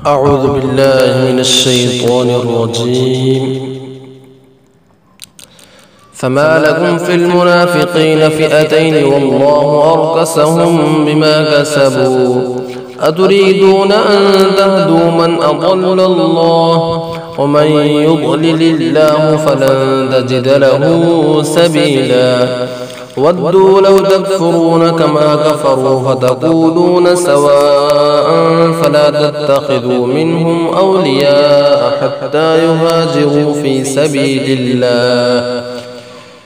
أعوذ بالله من الشيطان الرجيم. فما لكم في المنافقين فئتين والله أركسهم بما كسبوا أتريدون أن تهدوا من أضل الله ومن يضلل الله فلن تجد له سبيلا ودوا لو تكفرون كما كفروا فتكونون سواء فلا تتخذوا منهم أولياء حتى يهاجروا في سبيل الله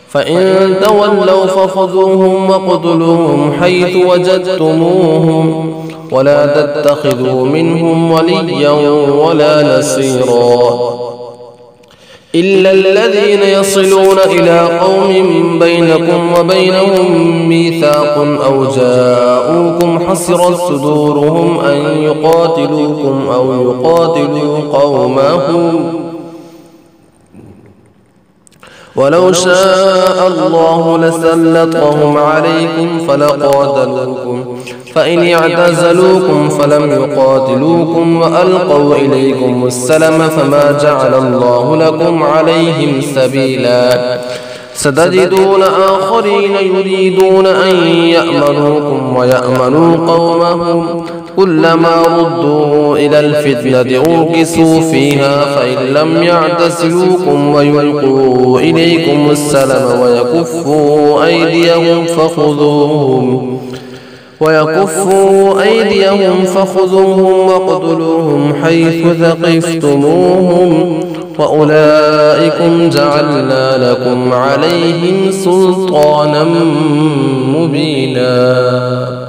فإن تولوا فخذوهم واقتلوهم حيث وجدتموهم ولا تتخذوا منهم وليا ولا نصيرا إلا الذين يصلون إلى قوم بينكم وبينهم ميثاق أو جاءوكم حصرت صدورهم أن يقاتلوكم أو يقاتلوا قومهم ولو شاء الله لسلطهم عليكم فلقاتلوكم فإن اعتزلوكم فلم يقاتلوكم وألقوا إليكم السلم فما جعل الله لكم عليهم سبيلا ستجدون آخرين يريدون أن يأمنوكم ويأمنوا قومهم كلما ردوا إلى الفتنة أركسوا فيها فإن لم يعتزلوكم ويلقوا إليكم السلم ويكفوا أيديهم فخذوهم واقتلوهم حيث ثقفتموهم وأولئكم جعلنا لكم عليهم سلطانا مبينا.